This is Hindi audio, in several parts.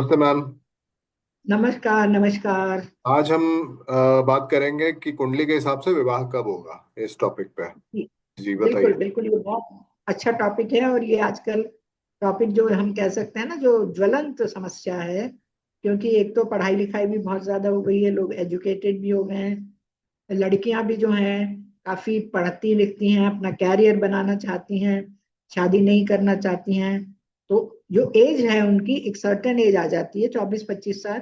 नमस्ते मैम। नमस्कार नमस्कार। आज हम बात करेंगे कि कुंडली के हिसाब से विवाह कब होगा, इस टॉपिक पे। जी, जी बिल्कुल बताइए। बिल्कुल, ये बहुत अच्छा टॉपिक है। और ये आजकल टॉपिक जो हम कह सकते हैं ना, जो ज्वलंत समस्या है। क्योंकि एक तो पढ़ाई लिखाई भी बहुत ज्यादा हो गई है, लोग एजुकेटेड भी हो गए हैं। लड़कियां भी जो हैं काफी पढ़ती लिखती हैं, अपना कैरियर बनाना चाहती हैं, शादी नहीं करना चाहती हैं। तो जो एज है उनकी, एक सर्टेन एज आ जाती है, 24-25 साल।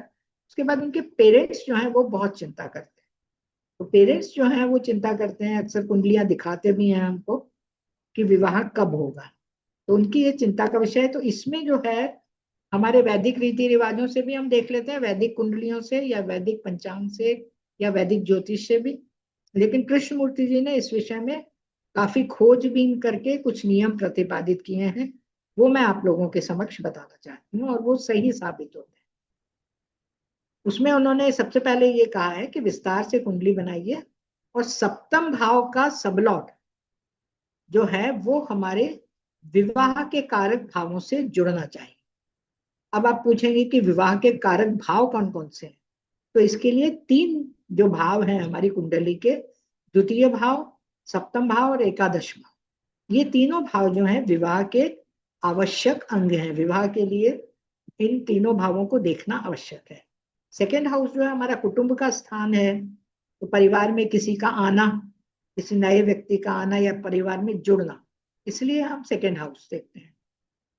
उसके बाद उनके पेरेंट्स जो हैं वो बहुत चिंता करते हैं। तो पेरेंट्स जो हैं वो चिंता करते हैं, अक्सर कुंडलियां दिखाते भी हैं हमको कि विवाह कब होगा। तो उनकी ये चिंता का विषय है। तो इसमें जो है, हमारे वैदिक रीति रिवाजों से भी हम देख लेते हैं, वैदिक कुंडलियों से या वैदिक पंचांग से या वैदिक ज्योतिष से भी। लेकिन कृष्णमूर्ति जी ने इस विषय में काफी खोजबीन करके कुछ नियम प्रतिपादित किए हैं। वो मैं आप लोगों के समक्ष बताना चाहती हूँ, और वो सही साबित होते हैं। उसमें उन्होंने सबसे पहले ये कहा है कि विस्तार से कुंडली बनाइए, और सप्तम भाव का सबलॉट जो है वो हमारे विवाह के कारक भावों से जुड़ना चाहिए। अब आप पूछेंगे कि विवाह के कारक भाव कौन कौन से हैं। तो इसके लिए तीन जो भाव हैं हमारी कुंडली के, द्वितीय भाव, सप्तम भाव और एकादश भाव, ये तीनों भाव जो हैं विवाह के आवश्यक अंग हैं। विवाह के लिए इन तीनों भावों को देखना आवश्यक है। सेकेंड हाउस जो है हमारा कुटुंब का स्थान है। तो परिवार में किसी का आना, किसी नए व्यक्ति का आना या परिवार में जुड़ना, इसलिए हम सेकेंड हाउस देखते हैं।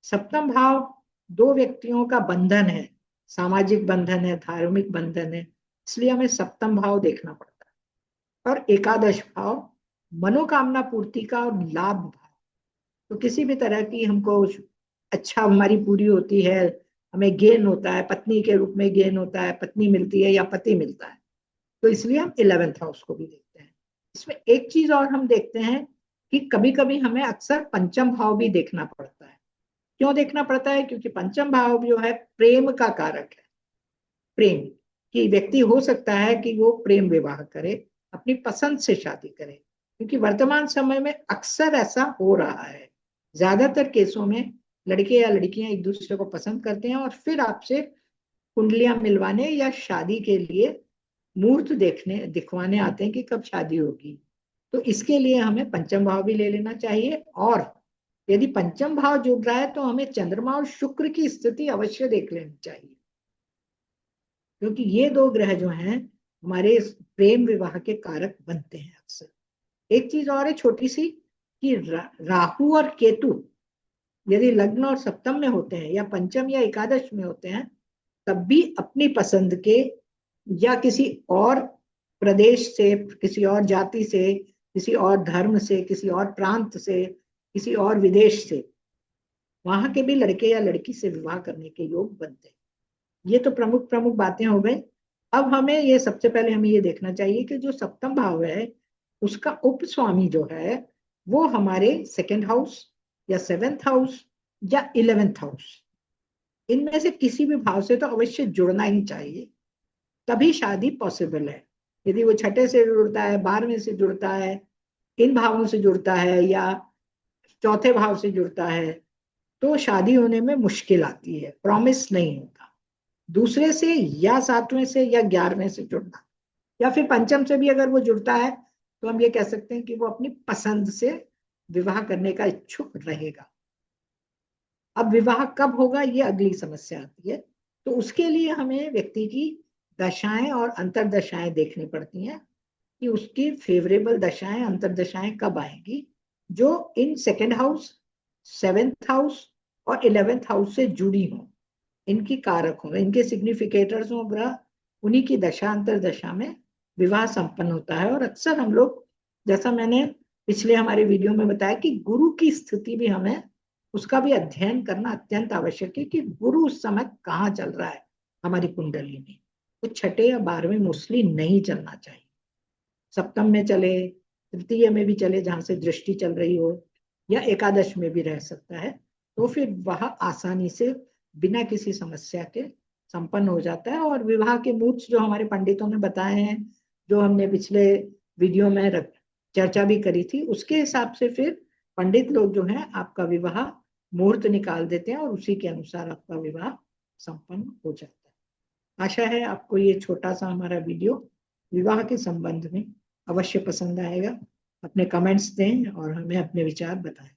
सप्तम भाव दो व्यक्तियों का बंधन है, सामाजिक बंधन है, धार्मिक बंधन है, इसलिए हमें सप्तम भाव देखना पड़ता है। और एकादश भाव मनोकामना पूर्ति का और लाभ भाव। तो किसी भी तरह की हमको अच्छा हमारी पूरी होती है, हमें गेन होता है, पत्नी के रूप में गेन होता है, पत्नी मिलती है या पति मिलता है, तो इसलिए हम 11th हाउस को भी देखते हैं। इसमें एक चीज और हम देखते हैं कि कभी कभी हमें अक्सर पंचम भाव भी देखना पड़ता है। क्यों देखना पड़ता है? क्योंकि पंचम भाव जो है प्रेम का कारक है। प्रेम, कि व्यक्ति हो सकता है कि वो प्रेम विवाह करे, अपनी पसंद से शादी करे। क्योंकि वर्तमान समय में अक्सर ऐसा हो रहा है, ज्यादातर केसों में लड़के या लड़कियां एक दूसरे को पसंद करते हैं और फिर आपसे कुंडलियां मिलवाने या शादी के लिए मुहूर्त देखने दिखवाने आते हैं कि कब शादी होगी। तो इसके लिए हमें पंचम भाव भी ले लेना चाहिए। और यदि पंचम भाव जुड़ रहा है तो हमें चंद्रमा और शुक्र की स्थिति अवश्य देख लेनी चाहिए। क्योंकि ये दो ग्रह जो हैं हमारे प्रेम विवाह के कारक बनते हैं अक्सर। एक चीज और है छोटी सी, कि राहु और केतु यदि लग्न और सप्तम में होते हैं या पंचम या एकादश में होते हैं, तब भी अपनी पसंद के या किसी और प्रदेश से, किसी और जाति से, किसी और धर्म से, किसी और प्रांत से, किसी और विदेश से, वहां के भी लड़के या लड़की से विवाह करने के योग बनते हैं। ये तो प्रमुख प्रमुख बातें हो गई। अब हमें ये सबसे पहले हमें ये देखना चाहिए कि जो सप्तम भाव है उसका उप स्वामी जो है वो हमारे सेकेंड हाउस या सेवेंथ हाउस या 11th हाउस, इनमें से किसी भी भाव से तो अवश्य जुड़ना ही चाहिए, तभी शादी पॉसिबल है। यदि वो छठे से जुड़ता है, 12वें से जुड़ता है, इन भावों से जुड़ता है या चौथे भाव से जुड़ता है, तो शादी होने में मुश्किल आती है, प्रॉमिस नहीं होता। दूसरे से या 7वें से या 11वें से जुड़ना, या फिर पंचम से भी अगर वो जुड़ता है, तो हम ये कह सकते हैं कि वो अपनी पसंद से विवाह करने का इच्छुक रहेगा। अब विवाह कब होगा ये अगली समस्या आती है। तो उसके लिए हमें व्यक्ति की दशाएं और अंतरदशाएं देखनी पड़ती हैं कि उसकी फेवरेबल दशाएं अंतरदशाएं कब आएंगी, जो in second house, seventh house और 11th हाउस से जुड़ी हों, इनकी कारक हों, इनके सिग्निफिकेटर्स हों ग्रह, उन्हीं की दशा अंतर दशा में विवाह संपन्न होता है। और अक्सर हम लोग, जैसा मैंने पिछले हमारे वीडियो में बताया, कि गुरु की स्थिति भी हमें उसका भी अध्ययन करना अत्यंत आवश्यक है कि गुरु उस समय कहाँ चल रहा है हमारी कुंडली में। तो छठे या 12वें मोस्टली नहीं चलना चाहिए, सप्तम में चले, तृतीय में भी चले जहां से दृष्टि चल रही हो, या एकादश में भी रह सकता है। तो फिर वह आसानी से बिना किसी समस्या के संपन्न हो जाता है। और विवाह के मुहूर्त जो हमारे पंडितों ने बताए हैं, जो हमने पिछले वीडियो में चर्चा भी करी थी, उसके हिसाब से फिर पंडित लोग जो हैं आपका विवाह मुहूर्त निकाल देते हैं और उसी के अनुसार आपका विवाह संपन्न हो जाता है। आशा है आपको ये छोटा सा हमारा वीडियो विवाह के संबंध में अवश्य पसंद आएगा। अपने कमेंट्स दें और हमें अपने विचार बताएं।